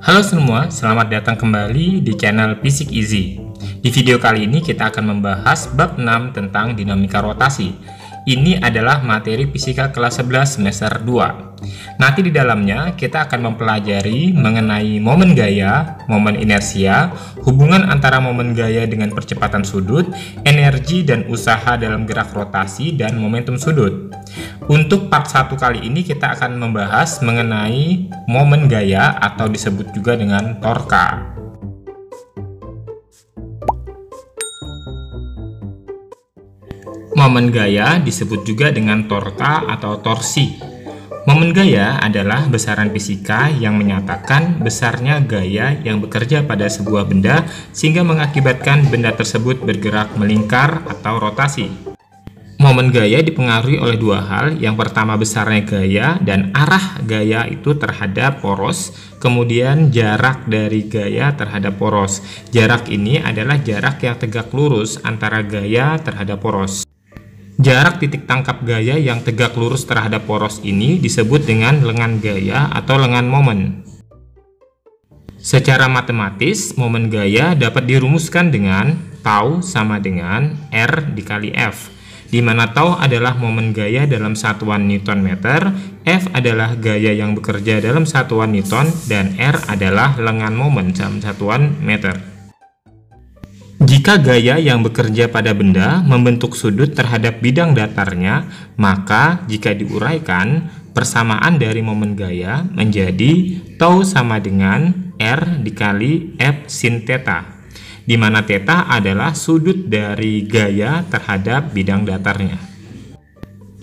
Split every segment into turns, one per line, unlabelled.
Halo semua, selamat datang kembali di channel Fisik Easy. Di video kali ini kita akan membahas bab 6 tentang dinamika rotasi. Ini adalah materi fisika kelas 11 semester 2. Nanti di dalamnya kita akan mempelajari mengenai momen gaya, momen inersia, hubungan antara momen gaya dengan percepatan sudut, energi dan usaha dalam gerak rotasi, dan momentum sudut. Untuk part 1 kali ini kita akan membahas mengenai momen gaya atau disebut juga dengan torka. Momen gaya disebut juga dengan torka atau torsi. Momen gaya adalah besaran fisika yang menyatakan besarnya gaya yang bekerja pada sebuah benda sehingga mengakibatkan benda tersebut bergerak melingkar atau rotasi. Momen gaya dipengaruhi oleh dua hal. Yang pertama, besarnya gaya dan arah gaya itu terhadap poros, kemudian jarak dari gaya terhadap poros. Jarak ini adalah jarak yang tegak lurus antara gaya terhadap poros. Jarak titik tangkap gaya yang tegak lurus terhadap poros ini disebut dengan lengan gaya atau lengan momen. Secara matematis, momen gaya dapat dirumuskan dengan tau sama dengan R dikali F, di mana tau adalah momen gaya dalam satuan Newton meter, F adalah gaya yang bekerja dalam satuan Newton, dan R adalah lengan momen dalam satuan meter. Jika gaya yang bekerja pada benda membentuk sudut terhadap bidang datarnya, maka jika diuraikan, persamaan dari momen gaya menjadi tau sama dengan R dikali F sin theta, di mana theta adalah sudut dari gaya terhadap bidang datarnya.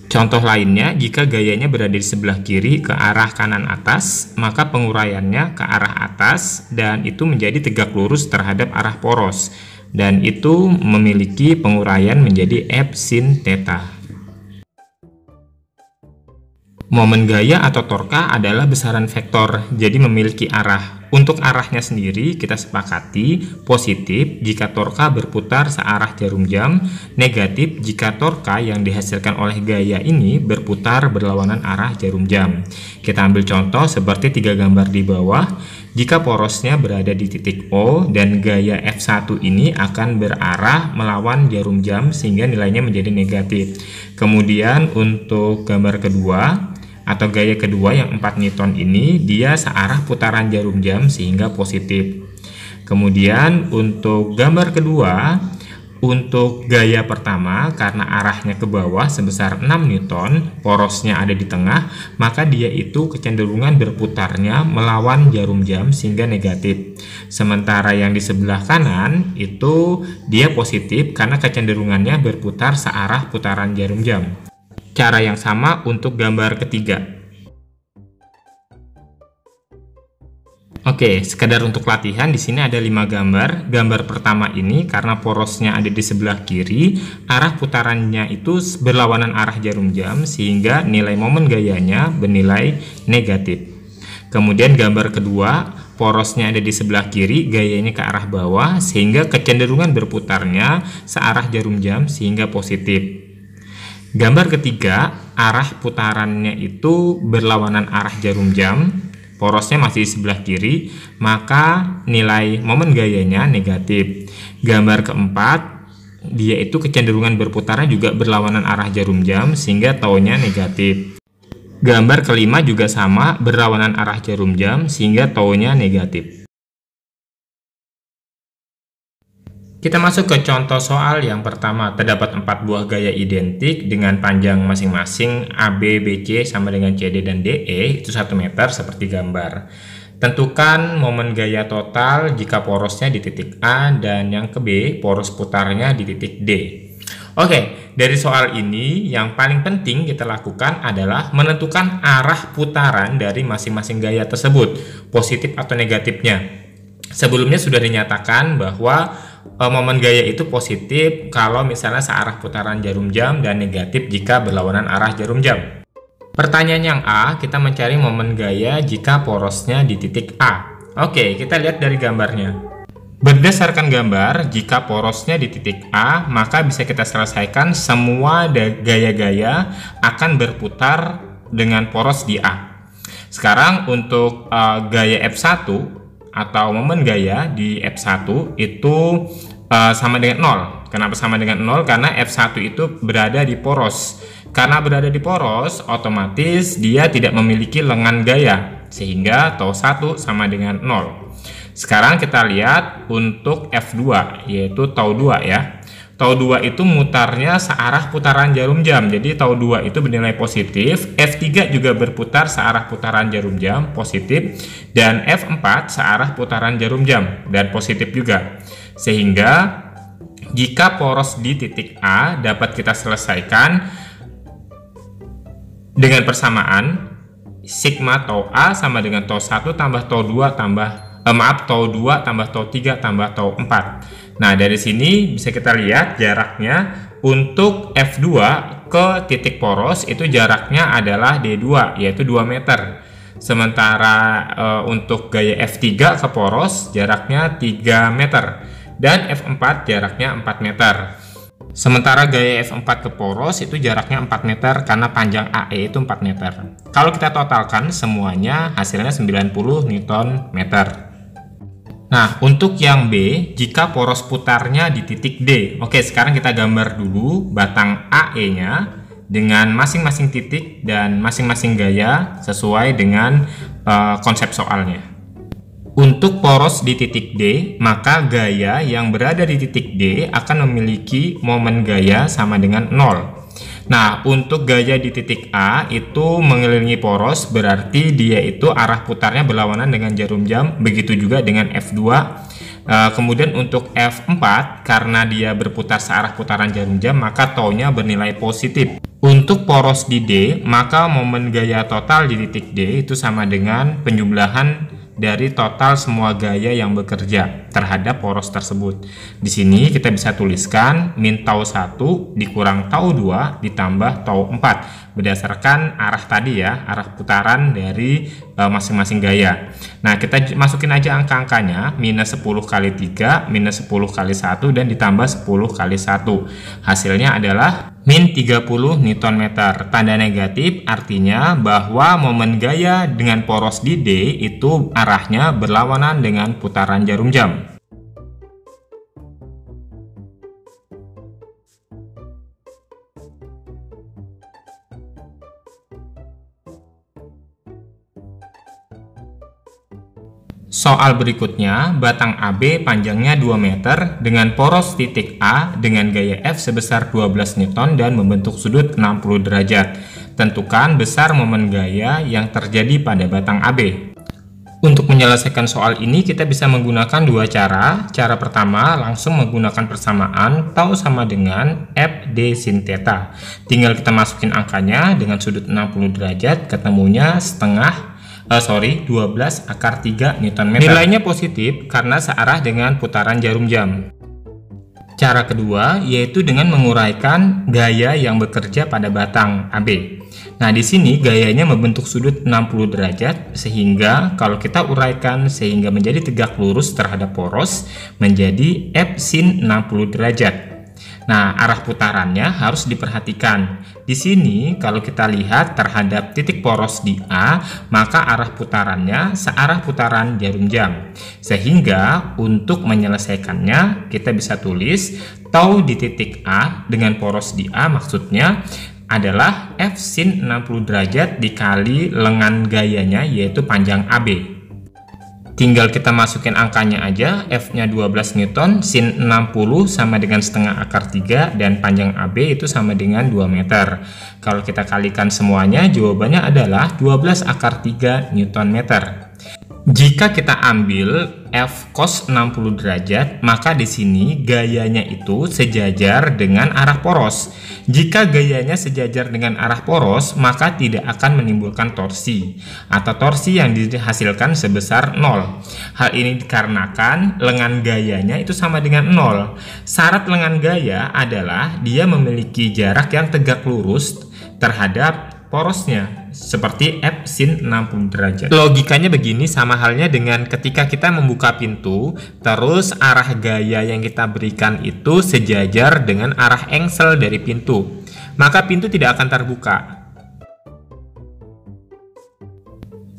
Contoh lainnya, jika gayanya berada di sebelah kiri ke arah kanan atas, maka penguraiannya ke arah atas dan itu menjadi tegak lurus terhadap arah poros, dan itu memiliki penguraian menjadi F sin theta. Momen gaya atau torka adalah besaran vektor, jadi memiliki arah. Untuk arahnya sendiri kita sepakati positif jika torka berputar searah jarum jam, negatif jika torka yang dihasilkan oleh gaya ini berputar berlawanan arah jarum jam. Kita ambil contoh seperti 3 gambar di bawah. Jika porosnya berada di titik O dan gaya F1 ini akan berarah melawan jarum jam sehingga nilainya menjadi negatif. Kemudian untuk gambar kedua atau gaya kedua yang 4 Newton ini, dia searah putaran jarum jam sehingga positif. Kemudian untuk gambar kedua, untuk gaya pertama karena arahnya ke bawah sebesar 6 Newton, porosnya ada di tengah, maka dia itu kecenderungan berputarnya melawan jarum jam sehingga negatif. Sementara yang di sebelah kanan itu dia positif karena kecenderungannya berputar searah putaran jarum jam. Cara yang sama untuk gambar ketiga. Oke, sekedar untuk latihan, di sini ada 5 gambar. Gambar pertama ini karena porosnya ada di sebelah kiri, arah putarannya itu berlawanan arah jarum jam sehingga nilai momen gayanya bernilai negatif. Kemudian gambar kedua, porosnya ada di sebelah kiri, gayanya ke arah bawah sehingga kecenderungan berputarnya searah jarum jam sehingga positif. Gambar ketiga, arah putarannya itu berlawanan arah jarum jam, porosnya masih di sebelah kiri, maka nilai momen gayanya negatif. Gambar keempat, dia itu kecenderungan berputarnya juga berlawanan arah jarum jam sehingga taunya negatif. Gambar kelima juga sama, berlawanan arah jarum jam sehingga taunya negatif. Kita masuk ke contoh soal yang pertama. Terdapat 4 buah gaya identik dengan panjang masing-masing AB, BC sama dengan CD dan DE, itu 1 meter seperti gambar. Tentukan momen gaya total jika porosnya di titik A dan yang ke B, poros putarnya di titik D. Oke, dari soal ini yang paling penting kita lakukan adalah menentukan arah putaran dari masing-masing gaya tersebut, positif atau negatifnya. Sebelumnya sudah dinyatakan bahwa momen gaya itu positif kalau misalnya searah putaran jarum jam dan negatif jika berlawanan arah jarum jam. Pertanyaan yang A, kita mencari momen gaya jika porosnya di titik A. Oke, kita lihat dari gambarnya. Berdasarkan gambar, jika porosnya di titik A, maka bisa kita selesaikan semua gaya-gaya akan berputar dengan poros di A. Sekarang untuk gaya F1 atau momen gaya di F1 itu sama dengan 0. Kenapa sama dengan 0? Karena F1 itu berada di poros. Karena berada di poros, otomatis dia tidak memiliki lengan gaya, sehingga tau 1 sama dengan 0. Sekarang kita lihat untuk F2, yaitu tau 2 ya. Tau 2 itu mutarnya searah putaran jarum jam, jadi tau 2 itu bernilai positif. F3 juga berputar searah putaran jarum jam, positif. Dan F4 searah putaran jarum jam, dan positif juga. Sehingga jika poros di titik A dapat kita selesaikan dengan persamaan sigma tau A sama dengan tau 1 tambah tau 2 tambah tau 2 tambah tau 3 tambah tau 4. Nah, dari sini bisa kita lihat jaraknya untuk F2 ke titik poros itu jaraknya adalah D2, yaitu 2 meter. Sementara untuk gaya F3 ke poros jaraknya 3 meter. Dan F4 jaraknya 4 meter. Sementara gaya F4 ke poros itu jaraknya 4 meter karena panjang AE itu 4 meter. Kalau kita totalkan semuanya hasilnya 90 Nm. Nah, untuk yang B, jika poros putarnya di titik D. Oke, sekarang kita gambar dulu batang AE-nya dengan masing-masing titik dan masing-masing gaya sesuai dengan konsep soalnya. Untuk poros di titik D, maka gaya yang berada di titik D akan memiliki momen gaya sama dengan 0. Nah, untuk gaya di titik A itu mengelilingi poros, berarti dia itu arah putarnya berlawanan dengan jarum jam, begitu juga dengan F2. Kemudian untuk F4, karena dia berputar searah putaran jarum jam, maka tau-nya bernilai positif. Untuk poros di D, maka momen gaya total di titik D itu sama dengan penjumlahan dari total semua gaya yang bekerja terhadap poros tersebut. Di sini kita bisa tuliskan min tau 1 dikurang tau 2 ditambah tau 4 berdasarkan arah tadi ya, arah putaran dari masing-masing gaya. Nah, kita masukin aja angka-angkanya, minus 10 kali 3, minus 10 kali 1, dan ditambah 10 kali 1. Hasilnya adalah min 30 Nm. Tanda negatif artinya bahwa momen gaya dengan poros di D itu arahnya berlawanan dengan putaran jarum jam. Soal berikutnya, batang AB panjangnya 2 meter dengan poros titik A dengan gaya F sebesar 12 Newton dan membentuk sudut 60 derajat. Tentukan besar momen gaya yang terjadi pada batang AB. Untuk menyelesaikan soal ini kita bisa menggunakan dua cara. Cara pertama langsung menggunakan persamaan tau sama dengan FD sin theta. Tinggal kita masukin angkanya dengan sudut 60 derajat, ketemunya 12 akar 3 Nm. Nilainya positif karena searah dengan putaran jarum jam. Cara kedua yaitu dengan menguraikan gaya yang bekerja pada batang AB. Nah, di sini gayanya membentuk sudut 60 derajat sehingga kalau kita uraikan sehingga menjadi tegak lurus terhadap poros menjadi F sin 60 derajat. Nah, arah putarannya harus diperhatikan. Di sini kalau kita lihat terhadap titik poros di A, maka arah putarannya searah putaran jarum jam. Sehingga untuk menyelesaikannya kita bisa tulis tau di titik A dengan poros di A maksudnya adalah F sin 60 derajat dikali lengan gayanya yaitu panjang AB. Tinggal kita masukin angkanya aja, F-nya 12 Newton, sin 60 sama dengan setengah akar 3, dan panjang AB itu sama dengan 2 meter. Kalau kita kalikan semuanya, jawabannya adalah 12 akar 3 Newton meter. Jika kita ambil F cos 60 derajat, maka di sini gayanya itu sejajar dengan arah poros. Jika gayanya sejajar dengan arah poros, maka tidak akan menimbulkan torsi atau torsi yang dihasilkan sebesar 0. Hal ini dikarenakan lengan gayanya itu sama dengan 0. Syarat lengan gaya adalah dia memiliki jarak yang tegak lurus terhadap porosnya seperti F sin 60 derajat. Logikanya begini, sama halnya dengan ketika kita membuka pintu, terus arah gaya yang kita berikan itu sejajar dengan arah engsel dari pintu, maka pintu tidak akan terbuka.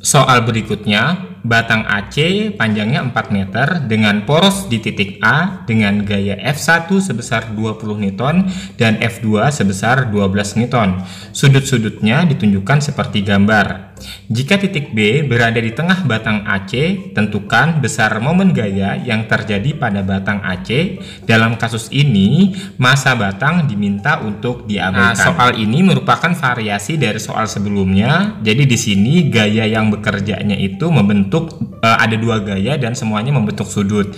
Soal berikutnya, batang AC panjangnya 4 meter dengan poros di titik A dengan gaya F1 sebesar 20 Newton dan F2 sebesar 12 Newton. Sudut-sudutnya ditunjukkan seperti gambar. Jika titik B berada di tengah batang AC, tentukan besar momen gaya yang terjadi pada batang AC. Dalam kasus ini, massa batang diminta untuk diabaikan. Nah, soal ini merupakan variasi dari soal sebelumnya. Jadi di sini gaya yang bekerjanya itu membentuk ada dua gaya dan semuanya membentuk sudut.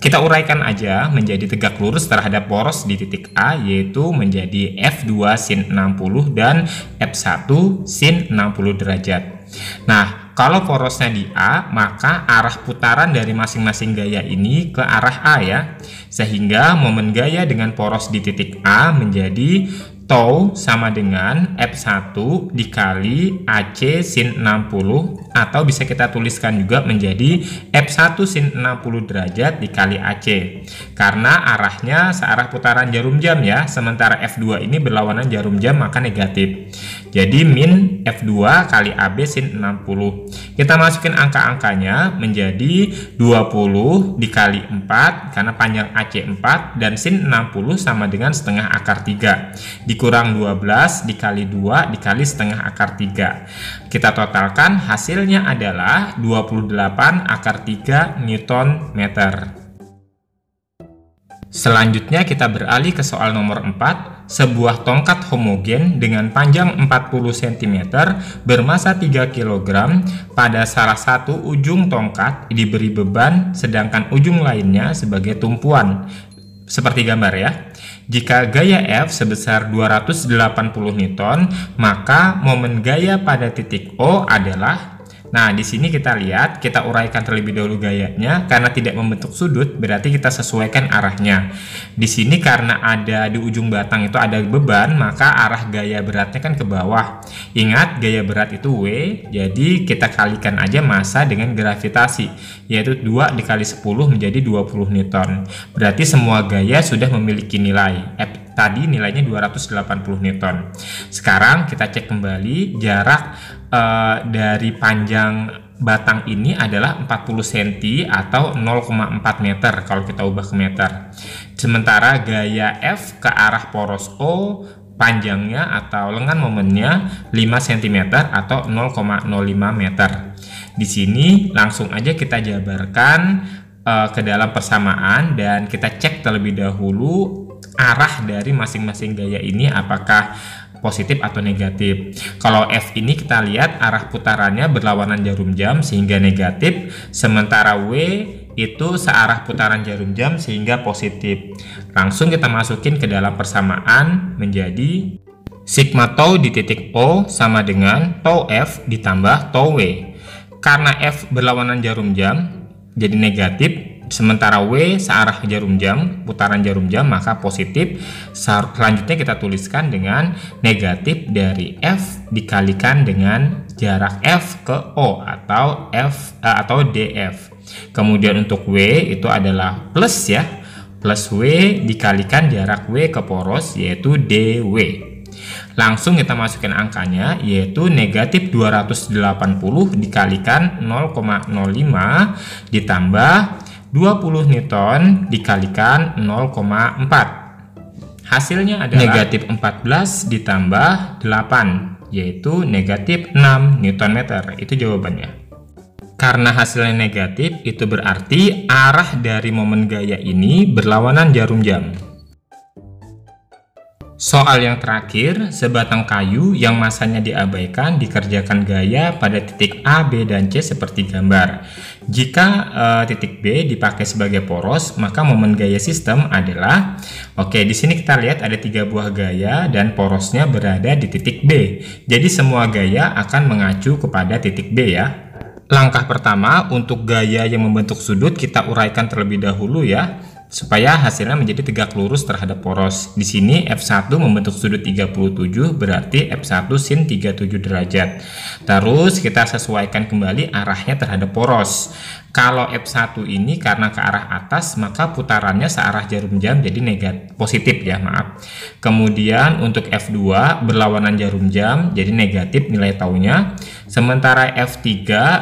Kita uraikan aja menjadi tegak lurus terhadap poros di titik A, yaitu menjadi F2 sin 60 dan F1 sin 60 derajat. Nah, kalau porosnya di A, maka arah putaran dari masing-masing gaya ini ke arah A ya. Sehingga momen gaya dengan poros di titik A menjadi tau sama dengan F1 dikali AC sin 60, atau bisa kita tuliskan juga menjadi F1 sin 60 derajat dikali AC. Karena arahnya searah putaran jarum jam ya, sementara F2 ini berlawanan jarum jam maka negatif. Jadi min F2 kali AB sin 60. Kita masukin angka-angkanya menjadi 20 dikali 4 karena panjang AC 4 dan sin 60 sama dengan setengah akar 3. Dikurang 12 dikali 2 dikali setengah akar 3. Kita totalkan hasilnya adalah 28 akar 3 Newton meter. Selanjutnya kita beralih ke soal nomor 4. Sebuah tongkat homogen dengan panjang 40 cm bermassa 3 kg pada salah satu ujung tongkat diberi beban sedangkan ujung lainnya sebagai tumpuan. Seperti gambar ya. Jika gaya F sebesar 280 Newton, maka momen gaya pada titik O adalah. Nah, di sini kita lihat, kita uraikan terlebih dahulu gayanya. Karena tidak membentuk sudut, berarti kita sesuaikan arahnya. Di sini karena ada di ujung batang itu ada beban, maka arah gaya beratnya kan ke bawah. Ingat, gaya berat itu W, jadi kita kalikan aja massa dengan gravitasi, yaitu 2 dikali 10 menjadi 20 Newton. Berarti semua gaya sudah memiliki nilai. F tadi nilainya 280 Newton. Sekarang kita cek kembali jarak dari panjang batang ini adalah 40 cm atau 0,4 meter kalau kita ubah ke meter. Sementara gaya F ke arah poros O panjangnya atau lengan momennya 5 cm atau 0,05 meter. Di sini langsung aja kita jabarkan ke dalam persamaan dan kita cek terlebih dahulu arah dari masing-masing gaya ini apakah positif atau negatif. Kalau F ini kita lihat arah putarannya berlawanan jarum jam sehingga negatif, sementara W itu searah putaran jarum jam sehingga positif. Langsung kita masukin ke dalam persamaan menjadi sigma tau di titik O sama dengan tau F ditambah tau W. Karena F berlawanan jarum jam jadi negatif, sementara W searah jarum jam, putaran jarum jam, maka positif. Selanjutnya kita tuliskan dengan negatif dari F dikalikan dengan jarak F ke O atau DF. Kemudian untuk W itu adalah plus ya, plus W dikalikan jarak W ke poros yaitu DW. Langsung kita masukkan angkanya yaitu negatif 280 dikalikan 0,05 ditambah 20 Newton dikalikan 0,4. Hasilnya adalah negatif 14 ditambah 8, yaitu negatif 6 Newton meter. Itu jawabannya. Karena hasilnya negatif, itu berarti arah dari momen gaya ini berlawanan jarum jam. Soal yang terakhir, sebatang kayu yang massanya diabaikan dikerjakan gaya pada titik A, B, dan C seperti gambar. Jika titik B dipakai sebagai poros, maka momen gaya sistem adalah, oke, di sini kita lihat ada 3 buah gaya dan porosnya berada di titik B. Jadi semua gaya akan mengacu kepada titik B ya. Langkah pertama untuk gaya yang membentuk sudut kita uraikan terlebih dahulu ya, supaya hasilnya menjadi tegak lurus terhadap poros. Di sini F1 membentuk sudut 37, berarti F1 sin 37 derajat. Terus kita sesuaikan kembali arahnya terhadap poros. Kalau F1 ini karena ke arah atas, maka putarannya searah jarum jam, jadi positif ya, maaf. Kemudian untuk F2 berlawanan jarum jam, jadi negatif nilai taunya. Sementara F3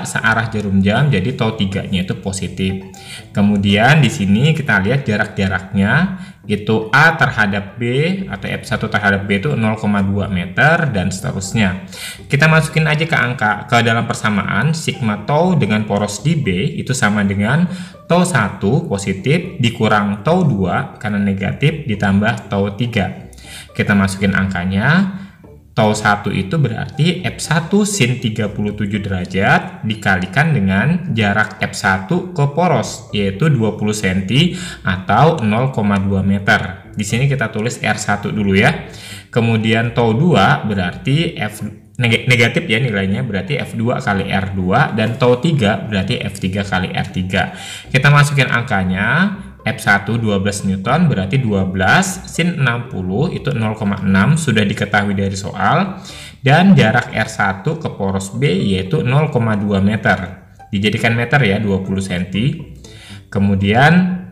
searah jarum jam, jadi tau 3-nya itu positif. Kemudian di sini kita lihat jarak-jaraknya, itu A terhadap B atau F1 terhadap B itu 0,2 meter dan seterusnya. Kita masukin aja ke angka ke dalam persamaan, sigma tau dengan poros di B itu sama dengan tau 1 positif dikurang tau 2 karena negatif ditambah tau 3. Kita masukin angkanya. Tau 1 itu berarti F1 sin 37 derajat dikalikan dengan jarak F1 ke poros, yaitu 20 cm atau 0,2 meter. Di sini kita tulis R1 dulu ya. Kemudian tau 2 berarti negatif ya nilainya, berarti F2 kali R2, dan tau 3 berarti F3 kali R3. Kita masukin angkanya. F1 12 Newton berarti 12 sin 60 itu 0,6 sudah diketahui dari soal, dan jarak R1 ke poros B yaitu 0,2 meter, dijadikan meter ya, 20 cm. Kemudian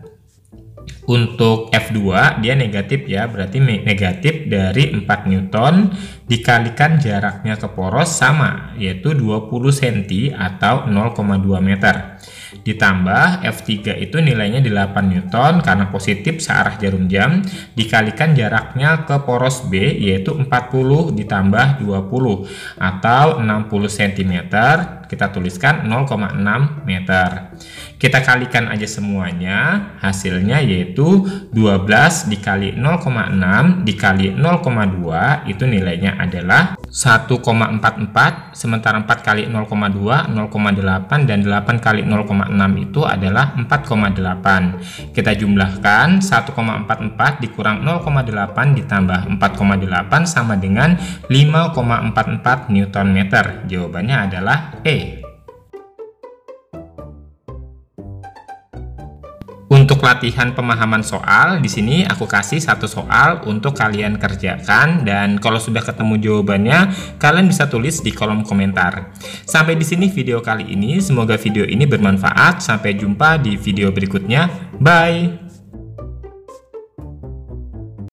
untuk F2 dia negatif ya, berarti negatif dari 4 Newton dikalikan jaraknya ke poros sama, yaitu 20 cm atau 0,2 meter. Ditambah F3 itu nilainya 8 Newton karena positif searah jarum jam, dikalikan jaraknya ke poros B yaitu 40 ditambah 20 atau 60 cm. Kita tuliskan 0,6 meter. Kita kalikan aja semuanya, hasilnya yaitu 12 dikali 0,6 dikali 0,2 itu nilainya adalah 1,44, sementara 4 kali 0,2 0,8 dan 8 kali 0,6 itu adalah 4,8. Kita jumlahkan 1,44 dikurang 0,8 ditambah 4,8 sama dengan 5,44 Newton meter. Jawabannya adalah E. Untuk latihan pemahaman soal, di sini aku kasih satu soal untuk kalian kerjakan, dan kalau sudah ketemu jawabannya, kalian bisa tulis di kolom komentar. Sampai di sini video kali ini, semoga video ini bermanfaat. Sampai jumpa di video berikutnya. Bye.